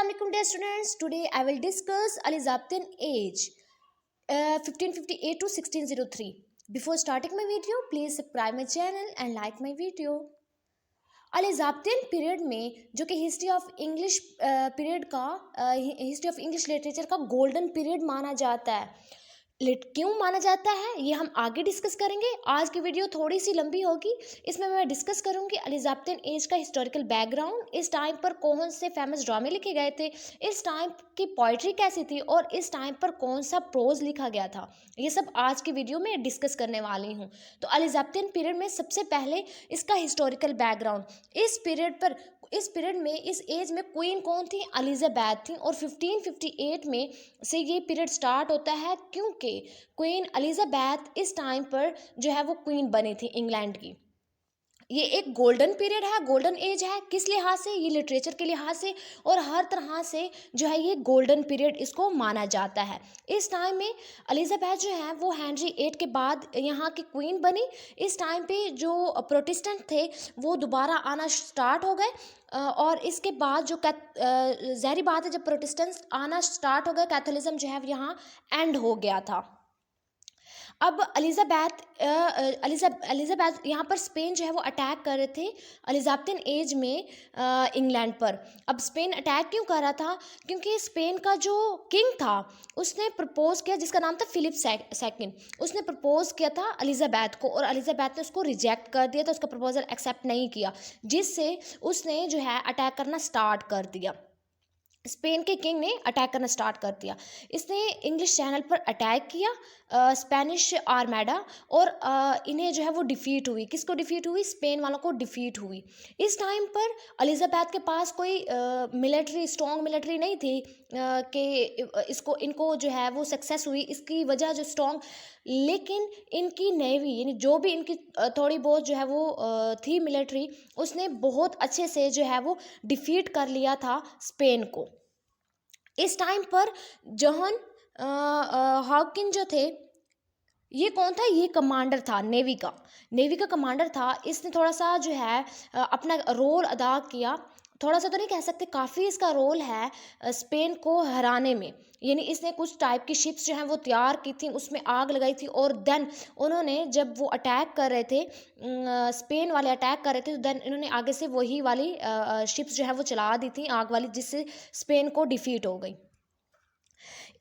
Assalamualaikum dear students. Today I will discuss Elizabethan age 1558 to 1603. Before starting my video, please subscribe my channel and like my video. Elizabethan period में जो कि history of English period का history of English literature का golden period माना जाता है। क्यों माना जाता है ये हम आगे डिस्कस करेंगे। आज की वीडियो थोड़ी सी लंबी होगी। इसमें मैं डिस्कस करूंगी एलिजाबेथन एज का हिस्टोरिकल बैकग्राउंड, इस टाइम पर कौन से फेमस ड्रामे लिखे गए थे, इस टाइम की पोइट्री कैसी थी और इस टाइम पर कौन सा प्रोज लिखा गया था। ये सब आज की वीडियो में डिस्कस करने वाली हूँ। तो एलिजाबेथन पीरियड में सबसे पहले इसका हिस्टोरिकल बैकग्राउंड, इस पीरियड में इस एज में क्वीन कौन थी, एलिजाबेथ थी और 1558 में से ये पीरियड स्टार्ट होता है क्योंकि क्वीन एलिजाबेथ इस टाइम पर जो है वो क्वीन बनी थी इंग्लैंड की। ये एक गोल्डन पीरियड है, गोल्डन एज है। किस लिहाज से? ये लिटरेचर के लिहाज से और हर तरह से जो है ये गोल्डन पीरियड इसको माना जाता है। इस टाइम में एलिजाबेथ जो है वो हेनरी 8 के बाद यहाँ की क्वीन बनी। इस टाइम पे जो प्रोटेस्टेंट थे वो दोबारा आना स्टार्ट हो गए और इसके बाद जो ज़ाहिर बात है जब प्रोटेस्टेंट्स आना स्टार्ट हो गए, कैथोलिज्म जो है यहाँ एंड हो गया था। अब एलिजाबेथ यहाँ पर स्पेन जो है वो अटैक कर रहे थे एलिजाबेथन एज में इंग्लैंड पर। अब स्पेन अटैक क्यों कर रहा था? क्योंकि स्पेन का जो किंग था उसने प्रपोज किया, जिसका नाम था फिलिप सेकंड। उसने प्रपोज किया था एलिजाबेथ को और एलिजाबेथ ने उसको रिजेक्ट कर दिया था, उसका प्रपोजल एक्सेप्ट नहीं किया, जिससे उसने जो है अटैक करना स्टार्ट कर दिया। स्पेन के किंग ने अटैक करना स्टार्ट कर दिया। इसने इंग्लिश चैनल पर अटैक किया, स्पेनिश आर्मेडा, और इन्हें जो है वो डिफीट हुई। किसको डिफीट हुई? स्पेन वालों को डिफीट हुई। इस टाइम पर एलिजाबेथ के पास कोई स्ट्रॉन्ग मिलिट्री नहीं थी कि इनको जो है वो सक्सेस हुई, इसकी वजह जो स्ट्रॉन्ग, लेकिन इनकी नेवी यानी जो भी इनकी थोड़ी बहुत जो है वो थी मिलिट्री, उसने बहुत अच्छे से जो है वो डिफीट कर लिया था स्पेन को। इस टाइम पर जॉन हॉकिन जो थे, ये कौन था? ये कमांडर था नेवी का कमांडर था। इसने थोड़ा सा जो है अपना रोल अदा किया, थोड़ा सा तो नहीं कह सकते, काफ़ी इसका रोल है स्पेन को हराने में। यानी इसने कुछ टाइप की शिप्स जो हैं वो तैयार की थी, उसमें आग लगाई थी और देन उन्होंने जब वो अटैक कर रहे थे, स्पेन वाले अटैक कर रहे थे, तो देन इन्होंने आगे से वही वाली शिप्स जो है वो चला दी थी आग वाली, जिससे स्पेन को डिफीट हो गई।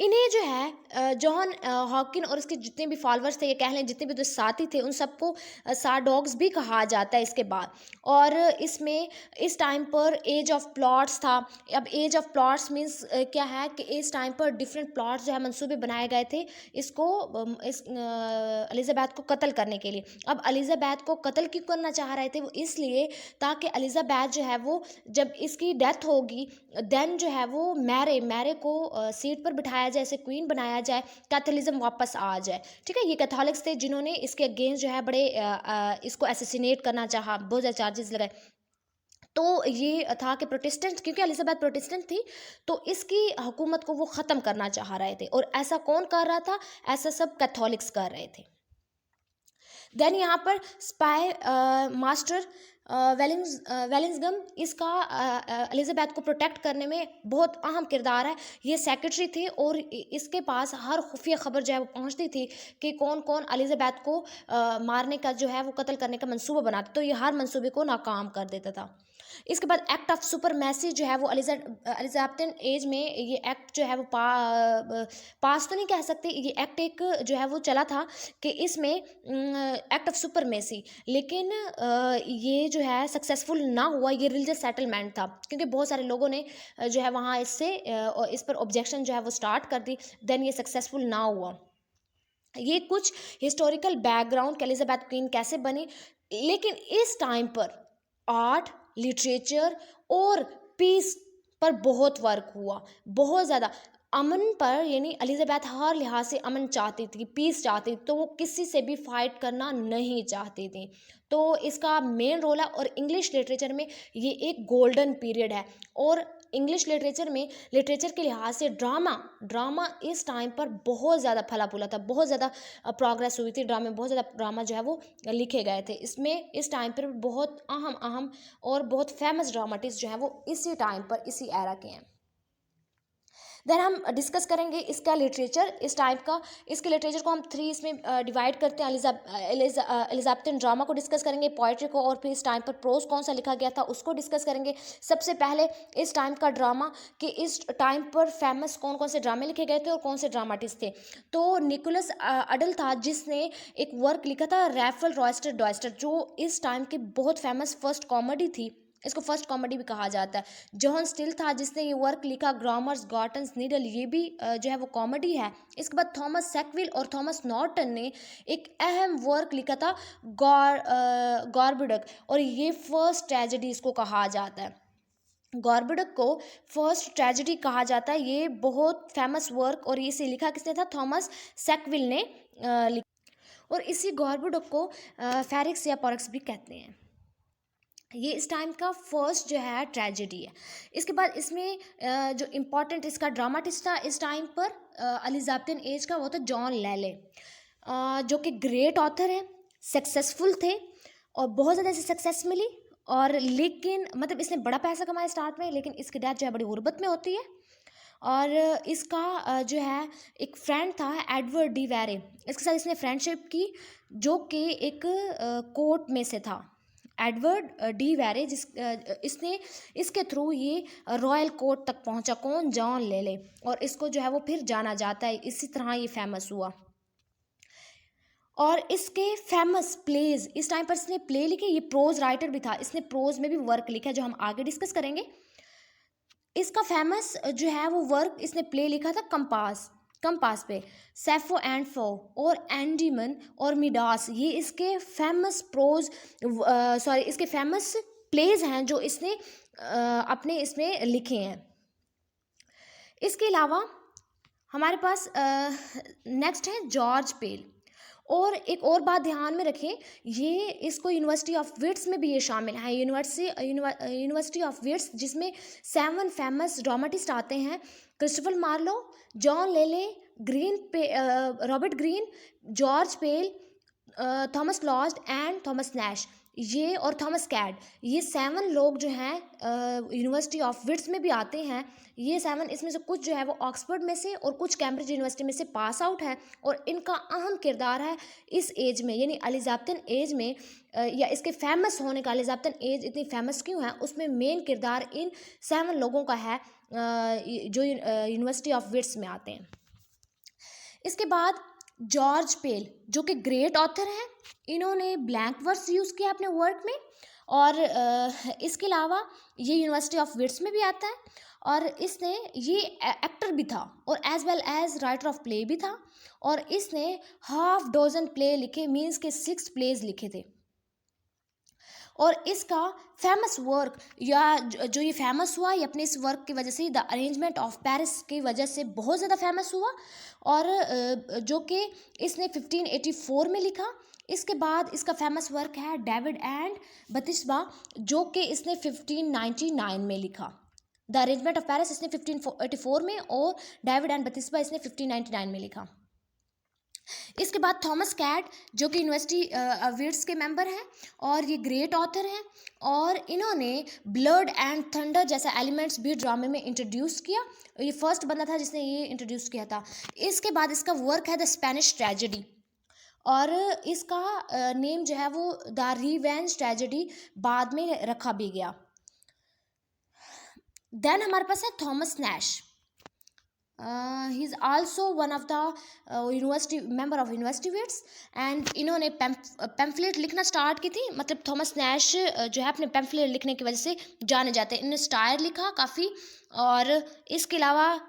इन्हें जो है जॉन हॉकिन और उसके जितने भी फॉलोअर्स थे, ये कह लें जितने भी तो साथी थे, उन सबको सार डॉग्स भी कहा जाता है इसके बाद। और इसमें इस टाइम पर एज ऑफ प्लॉट्स था। अब एज ऑफ प्लॉट्स मीन्स क्या है कि इस टाइम पर डिफरेंट प्लॉट्स जो है मंसूबे बनाए गए थे इसको एलिजाबेथ को कत्ल करने के लिए। अब एलिजाबेथ को कत्ल क्यों करना चाह रहे थे? वो इसलिए ताकि एलिजाबेथ जो है वो जब इसकी डेथ होगी देन जो है वो मैरे को सीट पर बिठाया जाए, इसे क्वीन बनाया जाए, कैथोलिज्म वापस आ जाए। ठीक है, ये कैथोलिक्स थे जिन्होंने इसके अगेंस्ट जो है बड़े इसको असैसिनेट करना चाहा, बहुत ज़्यादा चार्जेस लगाए। तो ये था कि प्रोटेस्टेंट, क्योंकि एलिजाबेथ प्रोटेस्टेंट थी तो इसकी हुकूमत को वो ख़त्म करना चाह रहे थे। और ऐसा कौन कर रहा था? ऐसा सब कैथोलिक्स कर रहे थे। देन यहाँ पर स्पाई मास्टर वेलिंगम, इसका एलिजाबेथ को प्रोटेक्ट करने में बहुत अहम किरदार है। ये सेक्रेटरी थे और इसके पास हर खुफिया खबर जो है वो पहुंचती थी कि कौन कौन एलिजाबेथ को मारने का जो है वो कत्ल करने का मंसूबा बनाता, तो ये हर मंसूबे को नाकाम कर देता था। इसके बाद एक्ट ऑफ सुपरमेसी जो है वो एलिजाबेथन एज में ये एक्ट जो है वो पास तो नहीं कह सकते, ये एक्ट एक जो है वो चला था कि इसमें एक्ट ऑफ सुपरमेसी, लेकिन ये जो है सक्सेसफुल ना हुआ। ये रिलीजियस सेटलमेंट था क्योंकि बहुत सारे लोगों ने जो है वहाँ इस पर ऑब्जेक्शन जो है वो स्टार्ट कर दी, देन ये सक्सेसफुल ना हुआ। ये कुछ हिस्टोरिकल बैकग्राउंड कि एलिजाबेथ क्वीन कैसे बनी। लेकिन इस टाइम पर आर्ट, लिटरेचर और पीस पर बहुत वर्क हुआ, बहुत ज़्यादा अमन पर। यानी एलिजाबेथ हर लिहाज से अमन चाहती थी, पीस चाहती थी, तो वो किसी से भी फाइट करना नहीं चाहती थी। तो इसका मेन रोल है। और इंग्लिश लिटरेचर में ये एक गोल्डन पीरियड है। और इंग्लिश लिटरेचर के लिहाज से ड्रामा इस टाइम पर बहुत ज़्यादा फला फूला था, बहुत ज़्यादा प्रोग्रेस हुई थी बहुत ज़्यादा ड्रामा जो है वो लिखे गए थे। इसमें इस टाइम पर बहुत अहम और बहुत फेमस ड्रामाटिस्ट जो है वो इसी टाइम पर, इसी एरा के हैं। देन हम डिस्कस करेंगे इसका लिटरेचर, इस टाइप का। इसके लिटरेचर को हम 3 इसमें डिवाइड करते हैं। एलिजाबेथन ड्रामा को डिस्कस करेंगे, पोइट्री को, और फिर इस टाइम पर प्रोज कौन सा लिखा गया था उसको डिस्कस करेंगे। सबसे पहले इस टाइम का ड्रामा, कि इस टाइम पर फेमस कौन कौन से ड्रामे लिखे गए थे और कौन से ड्रामाटिस्ट थे। तो निकोलस अडल था जिसने एक वर्क लिखा था रैफल रॉयस्टर डॉयस्टर, जो इस टाइम की बहुत फेमस फर्स्ट कॉमेडी थी, इसको फर्स्ट कॉमेडी भी कहा जाता है। जॉन स्टिल था जिसने ये वर्क लिखा ग्रामर्स गॉटन्स नीडल, ये भी जो है वो कॉमेडी है। इसके बाद थॉमस सैकविल और थॉमस नॉर्टन ने एक अहम वर्क लिखा था गॉर्बडक, और ये फर्स्ट ट्रेजेडी इसको कहा जाता है। गॉर्बडक को फर्स्ट ट्रेजेडी कहा जाता है। ये बहुत फेमस वर्क, और इसे लिखा किसने था? थॉमस सैकविल ने लिखा। और इसी गॉर्बडक को फेरिक्स या पोरक्स भी कहते हैं। ये इस टाइम का फर्स्ट जो है ट्रेजेडी है। इसके बाद इसमें जो इम्पोर्टेंट इसका ड्रामाटिस्ट था इस टाइम पर एलिजाबेथन एज का, वो था जॉन लेले, जो कि ग्रेट ऑथर है, सक्सेसफुल थे और बहुत ज़्यादा इसे सक्सेस मिली। और लेकिन मतलब इसने बड़ा पैसा कमाया स्टार्ट में, लेकिन इसकी डेथ जो है बड़ी गुर्बत में होती है। और इसका जो है एक फ्रेंड था एडवर्ड डी वेरे, इसके साथ इसने फ्रेंडशिप की, जो कि एक कोर्ट में से था। एडवर्ड डी वेरे, इसने इसके थ्रू ये रॉयल कोर्ट तक पहुंचा। कौन? जॉन लेले। और इसको जो है वो फिर जाना जाता है, इसी तरह ये फेमस हुआ। और इसके फेमस प्लेज, इस टाइम पर इसने प्ले लिखे, ये प्रोज राइटर भी था, इसने प्रोज में भी वर्क लिखा जो हम आगे डिस्कस करेंगे। इसका फेमस जो है वो वर्क, इसने प्ले लिखा था कंपास पे, सैफो एंड फो और एंडीमन और मिडास, ये इसके फेमस इसके फेमस प्लेज हैं जो इसने अपने इसमें लिखे हैं। इसके अलावा हमारे पास नेक्स्ट है जॉर्ज पेल। और एक और बात ध्यान में रखें, ये इसको यूनिवर्सिटी ऑफ विट्स में भी ये शामिल है। यूनिवर्सिटी ऑफ विट्स, जिसमें 7 फेमस ड्रामाटिस्ट आते हैं, Christopher Marlowe, John Lyly, Robert Greene, George Peele, Thomas लॉस्ट एंड थॉमस नैश, ये और थॉमस कैड, ये 7 लोग जो हैं यूनिवर्सिटी ऑफ विट्स में भी आते हैं। ये 7, इसमें से कुछ जो है वो ऑक्सफोर्ड में से और कुछ कैम्ब्रिज यूनिवर्सिटी में से पास आउट है, और इनका अहम किरदार है इस एज में, यानी एलिजाबेथन एज में, या इसके फेमस होने का, एलिजाबेथन एज इतनी फेमस क्यों है, उसमें मेन किरदार इन 7 लोगों का है जो यूनिवर्सिटी ऑफ विट्स में आते हैं। इसके बाद जॉर्ज पेल, जो कि ग्रेट ऑथर हैं, इन्होंने ब्लैंक वर्स यूज़ किया अपने वर्क में। और इसके अलावा ये यूनिवर्सिटी ऑफ विट्स में भी आता है, और इसने ये एक्टर भी था और as well as writer of play भी था। और इसने हाफ डोजन प्ले लिखे, मीन्स के 6 प्लेज लिखे थे। और इसका फेमस वर्क, या जो ये फेमस हुआ, ये अपने इस वर्क की वजह से, द अरेंजमेंट ऑफ पेरिस की वजह से बहुत ज़्यादा फेमस हुआ, और जो कि इसने 1584 में लिखा। इसके बाद इसका फेमस वर्क है डेविड एंड बतिस्बा, जो कि इसने 1599 में लिखा। द अरेंजमेंट ऑफ पेरिस इसने 1584 में, और डेविड एंड बतिस्बा इसने 1599 में लिखा। इसके बाद थॉमस कैड, जो कि यूनिवर्सिटी विट्स के मेंबर हैं, और ये ग्रेट ऑथर हैं, और इन्होंने ब्लड एंड थंडर जैसा एलिमेंट्स भी ड्रामे में इंट्रोड्यूस किया। ये फर्स्ट बंदा था जिसने ये इंट्रोड्यूस किया था। इसके बाद इसका वर्क है द स्पेनिश ट्रेजेडी, और इसका नेम जो है वो द रिवेंज ट्रेजेडी बाद में रखा भी गया। देन हमारे पास है Thomas Nashe. He is also one of the university member of university wits, and इन्होंने पैम्फलेट लिखना स्टार्ट की थी। मतलब थॉमस नैश जो है अपने पैम्फलेट लिखने की वजह से जाने जाते हैं। इन्होंने स्टायर लिखा काफ़ी, और इसके अलावा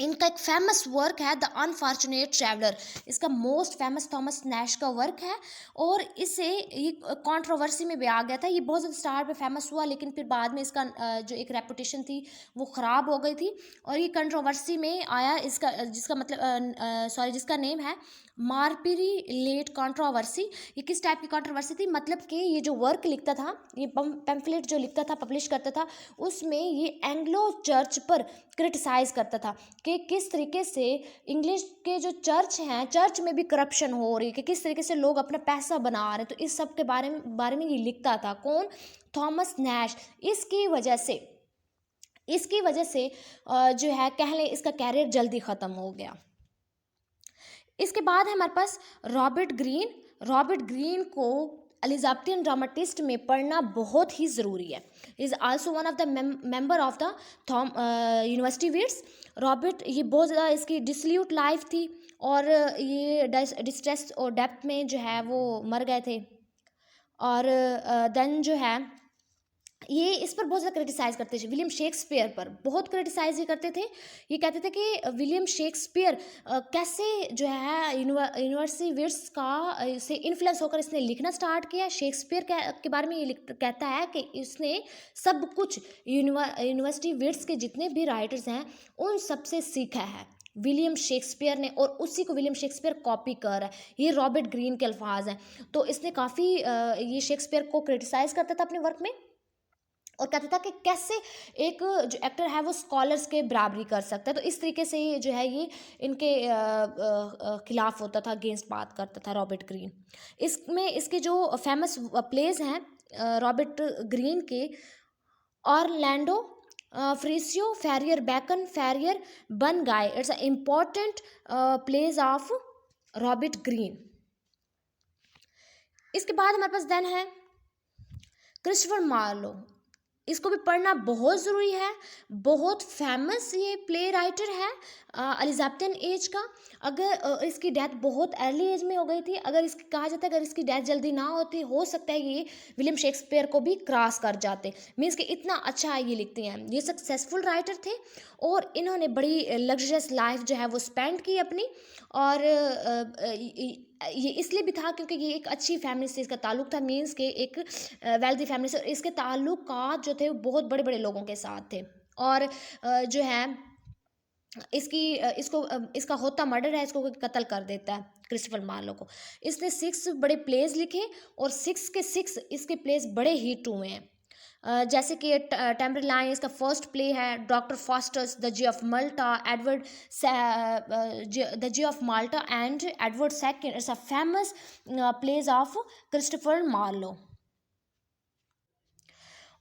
इनका एक फेमस वर्क है द अनफॉर्चुनेट ट्रैवलर। इसका मोस्ट फेमस थॉमस नैश का वर्क है, और इससे ये कंट्रोवर्सी में भी आ गया था। ये बहुत ज़्यादा स्टार पे फेमस हुआ, लेकिन फिर बाद में इसका जो एक रेपुटेशन थी वो ख़राब हो गई थी, और ये कंट्रोवर्सी में आया। इसका जिसका नेम है मारपिरी लेट कंट्रोवर्सी। ये किस टाइप की कंट्रोवर्सी थी? मतलब कि ये जो वर्क लिखता था, ये पैम्फलेट जो लिखता था, पब्लिश करता था, उसमें ये एंग्लो चर्च पर क्रिटिसाइज करता था कि किस तरीके से इंग्लिश के जो चर्च हैं, चर्च में भी करप्शन हो रही है, कि किस तरीके से लोग अपना पैसा बना रहे हैं। तो इस सब के बारे में ये लिखता था। कौन? Thomas Nash. इसकी वजह से इसकी वजह से जो है कह लें इसका कैरियर जल्दी ख़त्म हो गया। इसके बाद है हमारे पास रॉबर्ट ग्रीन। रॉबर्ट ग्रीन को एलिजाबेथियन ड्रामाटिस्ट में पढ़ना बहुत ही ज़रूरी है। Is also one of the member of the university wits. Robert, ये बहुत ज़्यादा इसकी डिसल्यूट लाइफ थी और ये डिस्ट्रेस और डेप्थ में जो है वो मर गए थे। और देन जो है ये इस पर बहुत ज़्यादा क्रिटिसाइज़ करते थे, विलियम शेक्सपियर पर बहुत क्रिटिसाइज़ ये करते थे। ये कहते थे कि विलियम शेक्सपियर कैसे जो है यूनिवर्सिटी विट्स का से इन्फ्लुएंस होकर इसने लिखना स्टार्ट किया। शेक्सपियर के बारे में ये कहता है कि इसने सब कुछ यूनिवर्सिटी विट्स के जितने भी राइटर्स हैं उन सबसे सीखा है विलियम शेक्सपियर ने, और उसी को विलियम शेक्सपियर कॉपी कर रहा है। ये रॉबर्ट ग्रीन के अल्फाज हैं। तो इसने काफ़ी ये शेक्सपियर को क्रिटिसाइज़ करता था अपने वर्क में और कहता था कि कैसे एक जो एक्टर है वो स्कॉलर्स के बराबरी कर सकता है। तो इस तरीके से जो है ये इनके खिलाफ होता था, अगेंस्ट बात करता था रॉबर्ट ग्रीन। इसमें इसके जो फेमस प्लेज हैं रॉबर्ट ग्रीन के, Orlando, Furioso, Friar Bacon, Friar, Bungay, it's a important plays of Robert Greene. इसके बाद हमारे पास देन है क्रिस्टोफर मार्लो। इसको भी पढ़ना बहुत ज़रूरी है। बहुत फेमस ये प्ले राइटर है एलिजाबेथियन एज का। अगर इसकी डेथ बहुत अर्ली एज में हो गई थी, अगर इसकी कहा जाता है अगर इसकी डेथ जल्दी ना होती हो सकता है ये विलियम शेक्सपियर को भी क्रॉस कर जाते। मीन्स कि इतना अच्छा ये लिखते हैं। ये सक्सेसफुल राइटर थे और इन्होंने बड़ी लग्जरियस लाइफ जो है वो स्पेंड की अपनी। और ये इसलिए भी था क्योंकि ये एक अच्छी फैमिली से इसका ताल्लुक था, मीन्स के एक वेल्दी फैमिली से। और इसके ताल्लुकात जो थे वो बहुत बड़े बड़े लोगों के साथ थे। और जो है इसका होता मर्डर है, इसको कोई कत्ल कर देता है क्रिस्टोफर मार्लो को। इसने 6 बड़े प्लेज लिखे और 6 के 6 इसके प्लेज बड़े हिट हुए हैं। जैसे कि टेम्परलाइन इसका फर्स्ट प्ले है, doctor Faustus, the Jew of Malta, Edward the Jew of Malta and Edward second. It's a famous plays of Christopher Marlowe.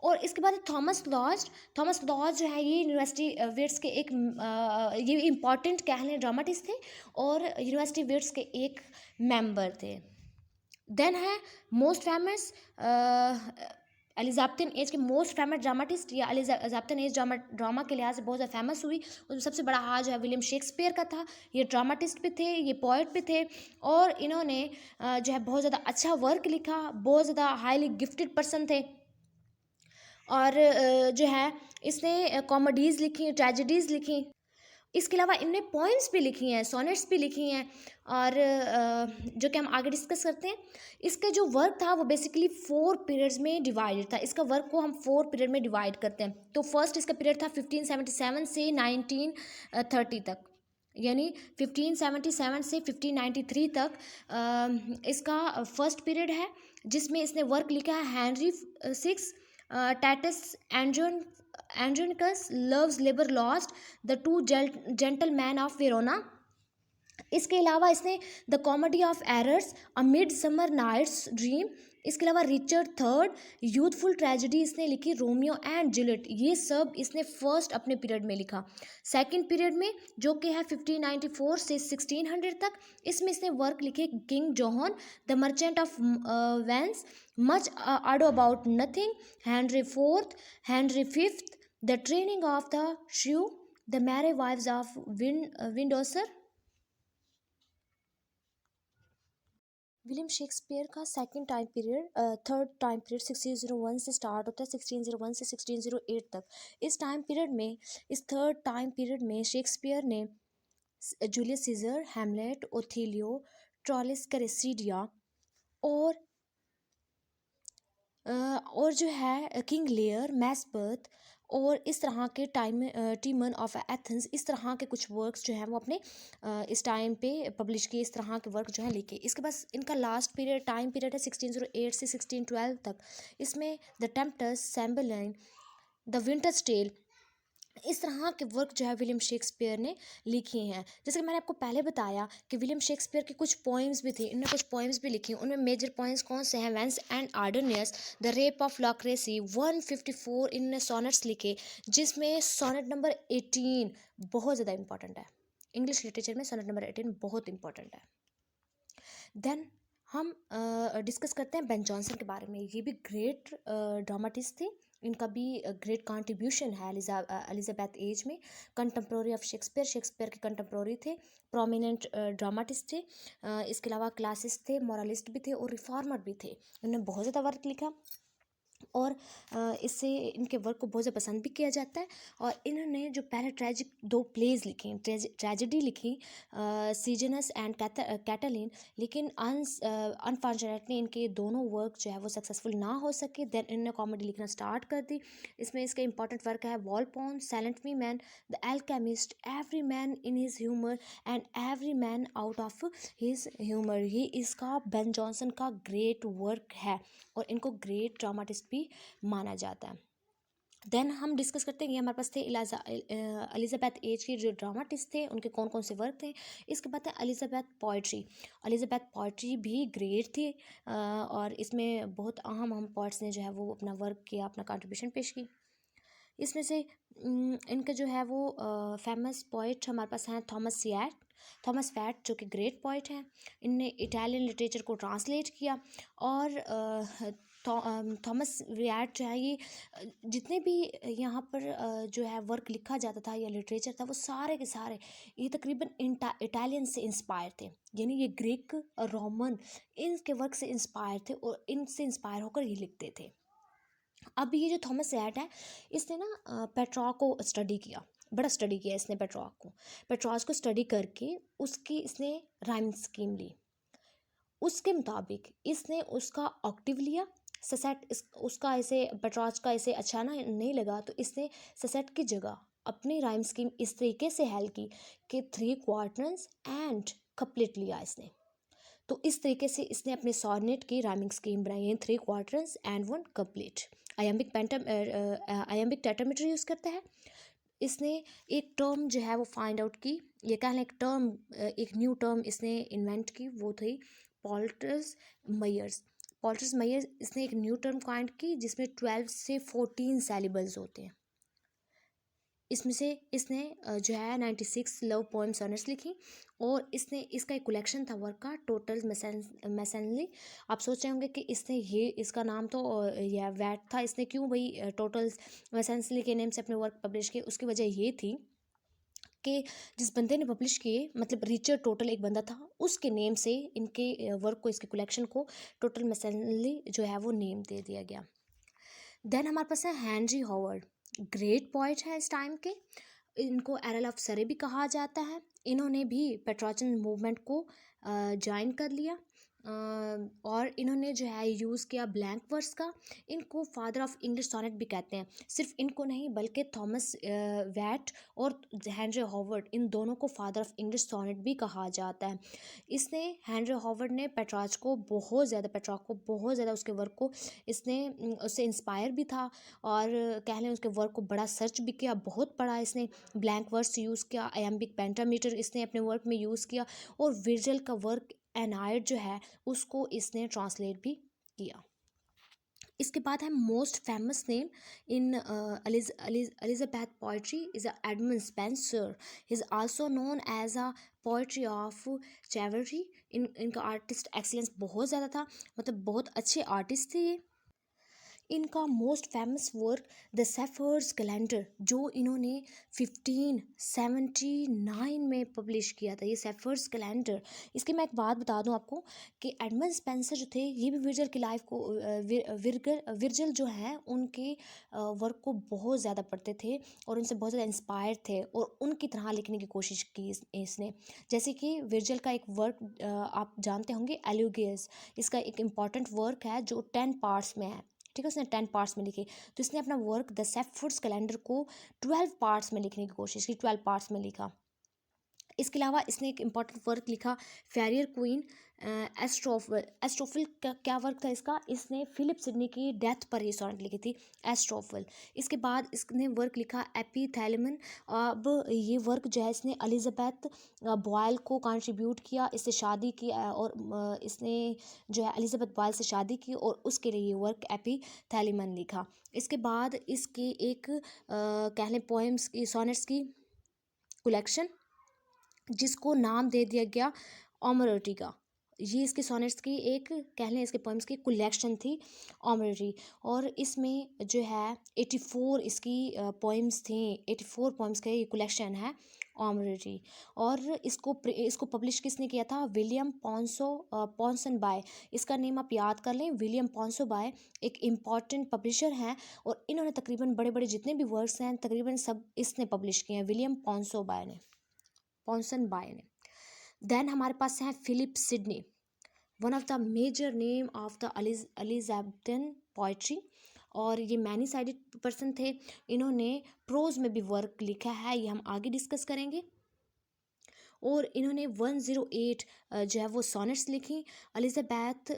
और इसके बाद थॉमस लॉज। थॉमस लॉज जो है ये यूनिवर्सिटी विट्स के एक ये इम्पॉर्टेंट कह लें ड्रामाटिस्ट थे और यूनिवर्सिटी विट्स के एक मेंबर थे। देन है मोस्ट फेमस एलिजाबेथियन एज के मोस्ट फेमस ड्रामाटिस्ट या एलिजाबेथियन एज ड्रामा के लिहाज से बहुत ज़्यादा फेमस हुई। उसमें सबसे बड़ा हाथ जो है विलियम शेक्सपियर का था। ये ड्रामाटिस्ट भी थे, ये पोइट भी थे और इन्होंने जो है बहुत ज़्यादा अच्छा वर्क लिखा, बहुत ज़्यादा हाईली गिफ्टेड पर्सन थे। और जो है इसने कॉमेडीज़ लिखी, ट्रेजेडीज़ लिखी। इसके अलावा इनने पोइम्स भी लिखी हैं, सोनेट्स भी लिखी हैं और जो कि हम आगे डिस्कस करते हैं। इसका जो वर्क था वो बेसिकली 4 पीरियड्स में डिवाइडेड था। इसका वर्क को हम 4 पीरियड में डिवाइड करते हैं। तो फर्स्ट इसका पीरियड था 1577 से 1930 तक, यानी 1577 से 1593 तक इसका फर्स्ट पीरियड है, जिसमें इसने वर्क लिखा है Henry 6, Titus Andronicus, love's labour lost, the 2 gentleman of Verona. इसके अलावा इसने the comedy of errors, a midsummer night's dream. इसके अलावा रिचर्ड थर्ड, यूथफुल ट्रेजेडी इसने लिखी, रोमियो एंड जूलियट। ये सब इसने फर्स्ट अपने पीरियड में लिखा। सेकंड पीरियड में जो कि है 1594 से 1600 तक, इसमें इसने वर्क लिखे King John, the Merchant of Venice, Much Ado About Nothing, Henry Fourth, Henry Fifth, the Training of the Shrew, the Merry Wives of Windsor. William Shakespeare का second time period, third time period 1601 से start होता है 1601 से 1608 तक। इस time period में, इस third time period में शेक्सपियर ने जूलियस सीजर, हैमलेट, ओथेलियो, ट्रॉलिस कैरेसिडिया और जो है किंग लेयर, मैस्बर्थ और इस तरह के टीमन ऑफ एथेंस, इस तरह के कुछ वर्क्स जो हैं वो अपने इस टाइम पे पब्लिश किए। इस तरह के वर्क जो हैं लिखे। इसके बाद इनका लास्ट पीरियड टाइम पीरियड है 1608 से 1612 तक। इसमें द टेम्पटस, सैम्बरलाइन, द विंटर्स टेल, इस तरह के वर्क जो है विलियम शेक्सपियर ने लिखे हैं। जैसे कि मैंने आपको पहले बताया कि विलियम शेक्सपियर के कुछ पोइम्स भी थे, इन्होंने कुछ पोइम्स भी लिखी। उनमें मेजर पॉइंट्स कौन से हैं? Venus and Adonis, the Rape of Lucrece, 154 इन्होंने सोनेट्स लिखे, जिसमें सोनेट नंबर 18 बहुत ज़्यादा इंपॉर्टेंट है। इंग्लिश लिटरेचर में सोनेट नंबर 18 बहुत इंपॉर्टेंट है। देन हम डिस्कस करते हैं बेन जॉनसन के बारे में। ये भी ग्रेट ड्रामाटिस्ट थे, इनका भी ग्रेट कंट्रीब्यूशन है एलिजाबेथ एज में। कंटेम्प्रोरी ऑफ शेक्सपियर, शेक्सपियर के कंटेम्प्रोरी थे, प्रोमिनेंट ड्रामाटिस्ट थे। इसके अलावा क्लासिस्ट थे, मॉरलिस्ट भी थे और रिफॉर्मर भी थे। इन्होंने बहुत ज़्यादा वर्क लिखा और इससे इनके वर्क को बहुत ज़्यादा पसंद भी किया जाता है। और इन्होंने जो पहले ट्रेजिक 2 प्लेज लिखी, ट्रेजेडी लिखी, सीजनस एंड कैटलिन, लेकिन अनफॉर्चुनेटली इनके दोनों वर्क जो है वो सक्सेसफुल ना हो सके। देन इन्होंने कॉमेडी लिखना स्टार्ट कर दी। इसमें इसका इंपॉर्टेंट वर्क है Volpone, Silent Me Man, the Alchemist, Every Man in His Humour and Every Man out of His Humour. ये इसका बेन जॉनसन का ग्रेट वर्क है और इनको ग्रेट ड्रामाटिस्ट भी माना जाता है। देन हम डिस्कस करते हैं, ये हमारे पास थे एलिजाबेथ एज के जो ड्रामाटिस्ट थे, उनके कौन कौन से वर्क थे। इसके बाद है एलिजाबेथ पोइट्री। एलिजाबेथ पोइट्री भी ग्रेट थी और इसमें बहुत अहम पोइट्स ने जो है वो अपना वर्क किया, अपना कंट्रीब्यूशन पेश की। इसमें से इनका जो है वो फेमस पोइट हमारे पास हैं थॉमस फैट, जो कि ग्रेट पोइट हैं। इनने इटालियन लिटरेचर को ट्रांसलेट किया और थॉमस वैट जो है ये जितने भी यहाँ पर जो है वर्क लिखा जाता था या लिटरेचर था, वो सारे के सारे ये तकरीबन इटालियन से इंस्पायर थे। यानी ये ग्रीक और रोमन इनके वर्क से इंस्पायर थे और इनसे इंस्पायर होकर ये लिखते थे। अब ये जो थॉमस एट है, इसने ना पेट्रॉक को स्टडी किया, बड़ा स्टडी किया इसने पेट्रॉस को स्टडी करके उसकी इसने राइम स्कीम ली। उसके मुताबिक इसने उसका ऑक्टिव लिया, ससेट उसका ऐसे पेट्रॉस का ऐसे अच्छा ना नहीं लगा, तो इसने ससेट की जगह अपनी राइम स्कीम इस तरीके से हेल की कि 3 क्वार्टर्स एंड कपलेट लिया इसने। तो इस तरीके से इसने अपने सॉनेट की राइमिंग स्कीम बनाई है, 3 quarters and 1 couplet. Iambic tetrameter use करता है। इसने एक टर्म जो है वो फाइंड आउट की, ये कह लें एक न्यू टर्म इसने इन्वेंट की, वो थी पॉल्टर्स मयर्स। इसने एक न्यू टर्म फाइंड की जिसमें 12 से 14 सैलिबल्स होते हैं। इसमें से इसने जो है 96 लव पोएम सॉनेट्स लिखी और इसने इसका एक कलेक्शन था वर्क का, टोटल मैसनली। आप सोच रहे होंगे कि इसने ये इसका नाम तो या वैट था, इसने क्यों भाई टोटल मैसनली के नेम से अपने वर्क पब्लिश किए? उसकी वजह ये थी कि जिस बंदे ने पब्लिश किए, मतलब रिचर्ड टोटल एक बंदा था, उसके नेम से इनके वर्क को, इसके कलेक्शन को टोटल मैसनली जो है वो नेम दे दिया गया। देन हमारे पास है हेनरी हॉवर्ड, ग्रेट पॉइट है इस टाइम के। इनको एरल ऑफ सरे भी कहा जाता है। इन्होंने भी पेट्रोचन मूवमेंट को ज्वाइन कर लिया और इन्होंने जो है यूज़ किया ब्लैंक वर्स का। इनको फादर ऑफ इंग्लिश सोनेट भी कहते हैं। सिर्फ इनको नहीं बल्कि थॉमस वैट और हेनरी हॉवर्ड, इन दोनों को फादर ऑफ इंग्लिश सोनेट भी कहा जाता है। इसने हेनरी हॉवर्ड ने पेट्रॉच को बहुत ज़्यादा उसके वर्क को इसने उससे इंस्पायर भी था और कह लें उसके वर्क को बड़ा सर्च भी किया, बहुत पढ़ा इसने। ब्लैंक वर्स यूज़ किया, आयम्बिक पेंटामीटर इसने अपने वर्क में यूज़ किया और विर्जिल का वर्क एनाइड जो है उसको इसने ट्रांसलेट भी किया। इसके बाद है most famous name in Elizabeth poetry is Edmund Spenser. Is also known as a poetry of chivalry. इनका आर्टिस्ट एक्सीलेंस बहुत ज़्यादा था, मतलब बहुत अच्छे आर्टिस्ट थे ये। इनका most famous work the Shepherd's Calendar, जो इन्होंने 1579 में पब्लिश किया था, ये सेफर्स कैलेंडर। इसकी मैं एक बात बता दूं आपको कि एडमंड स्पेंसर जो थे, ये भी विर्जिल की लाइफ को विर्जिल जो हैं उनके वर्क को बहुत ज़्यादा पढ़ते थे और उनसे बहुत ज़्यादा इंस्पायर थे और उनकी तरह लिखने की कोशिश की इसने। जैसे कि विर्जिल का एक वर्क आप जानते होंगे एल्यूगियस, इसका एक इम्पॉर्टेंट वर्क है जो 10 पार्ट्स में है, ठीक है, उसने 10 पार्ट्स में लिखे। तो इसने अपना वर्क द सेफर्स कैलेंडर को 12 पार्ट्स में लिखने की कोशिश की, 12 पार्ट्स में लिखा। इसके अलावा इसने एक इम्पॉर्टेंट वर्क लिखा, फेरियर क्वीन एस्ट्रोफिल। एस्ट्रोफिल का क्या वर्क था इसका, इसने फिलिप सिडनी की डेथ पर ही सॉनेट लिखी थी, एस्ट्रोफिल। इसके बाद इसने वर्क लिखा एपीथैलेमन। अब ये वर्क जो है इसने एलिजाबेथ बॉयल को कंट्रीब्यूट किया, इससे शादी की और इसने जो है एलिजाबेथ बॉयल से शादी की और उसके लिए ये वर्क एपीथैलेमन लिखा। इसके बाद इसके एक कह लें पोएम्स की, सोनेट्स की कलेक्शन, जिसको नाम दे दिया गया ओमरोटी का। ये इसके सोनेट्स की एक कह लें इसके पोएम्स की कलेक्शन थी, ओमरोटी। और इसमें जो है 84 इसकी पोएम्स थी, 84 पोएम्स का ये कलेक्शन है ओमरोटी। और इसको पब्लिश किसने किया था, विलियम पॉन्सनबाय। इसका नेम आप याद कर लें, विलियम पॉन्सनबाय एक इम्पॉर्टेंट पब्लिशर हैं और इन्होंने तकरीबन बड़े बड़े जितने भी वर्क्स हैं तकरीबन सब इसने पब्लिश किए हैं, विलियम पॉन्सनबाय ने। देन हमारे पास है Philip Sidney, one of the major name of the Elizabethan poetry. और ये मैनी साइडेड पर्सन थे, इन्होंने प्रोज में भी वर्क लिखा है, ये हम आगे डिस्कस करेंगे। और इन्होंने 108 जो है वो सोनेट्स लिखी। एलिजाबेथ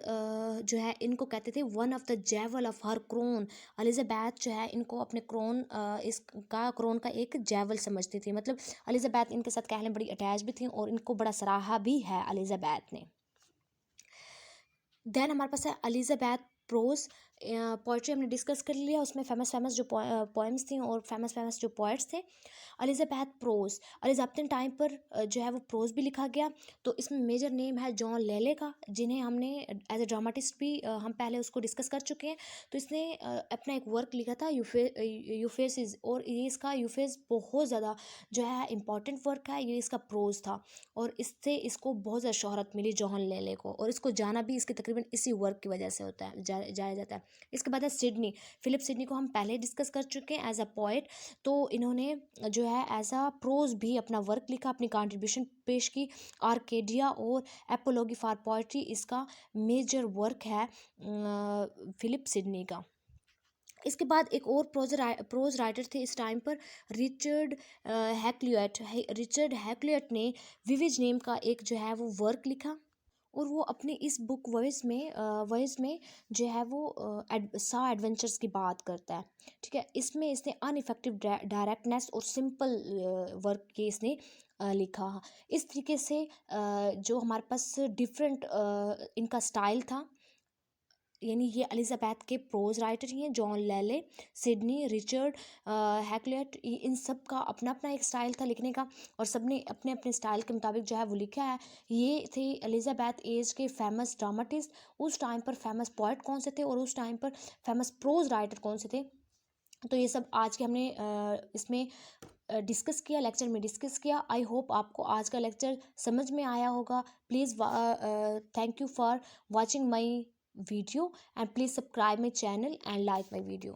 जो है इनको कहते थे one of the jewel of her crown. Elizabeth जो है इनको अपने क्रोन का एक जेवल समझती थी, मतलब एलिजाबेथ इनके साथ कहने बड़ी अटैच भी थी और इनको बड़ा सराहा भी है एलिजाबेथ ने। देन हमारे पास है एलिजाबेथ प्रोज। पोइट्री हमने डिस्कस कर लिया, उसमें फेमस जो पोएम्स थी और फेमस जो पोइट्स थे। एलिजाबेथ प्रोज, एलिजाबेथन टाइम पर जो है वो प्रोज भी लिखा गया। तो इसमें मेजर नेम है जॉन लेले का, जिन्हें हमने एज ए ड्रामाटिस्ट भी हम पहले उसको डिस्कस कर चुके हैं। तो इसने अपना एक वर्क लिखा था यूफेसिस, और ये इसका यूफेस बहुत ज़्यादा जो है इम्पॉर्टेंट वर्क है, ये इसका प्रोज था और इससे इसको बहुत ज़्यादा शोहरत मिली जॉन लेले को, और इसको जाना भी इसके तकरीबन इसी वर्क की वजह से होता है, जाया जाता है। इसके बाद है सिडनी, फिलिप सिडनी को हम पहले डिस्कस कर चुके हैं एज अ पोएट। तो इन्होंने जो है एज अ प्रोज भी अपना वर्क लिखा, अपनी कंट्रीब्यूशन पेश की। आर्केडिया और एपोलॉगी फॉर पोएट्री इसका मेजर वर्क है फिलिप सिडनी का। इसके बाद एक और प्रोज राइटर थे इस टाइम पर, रिचर्ड हैक्लियट ने विविज नेम का एक जो है वो वर्क लिखा। और वो अपनी इस बुक वॉइस में जो है वो सा एडवेंचर्स की बात करता है, ठीक है। इसमें इसने अनइफेक्टिव डायरेक्टनेस और सिंपल वर्क के इसने लिखा। इस तरीके से जो हमारे पास डिफरेंट इनका स्टाइल था, यानी ये एलिजाबेथ के प्रोज राइटर ही हैं, जॉन लेले, सिडनी, रिचर्ड हैक्लियट, इन सब का अपना अपना एक स्टाइल था लिखने का और सब ने अपने अपने स्टाइल के मुताबिक जो है वो लिखा है। ये थे एलिजाबेथ एज के फेमस ड्रामाटिस्ट। उस टाइम पर फेमस पोइट कौन से थे और उस टाइम पर फेमस प्रोज राइटर कौन से थे, तो ये सब आज के हमने इसमें डिस्कस किया, लेक्चर में डिस्कस किया। आई होप आपको आज का लेक्चर समझ में आया होगा। Please thank you for watching my video and please subscribe my channel and like my video.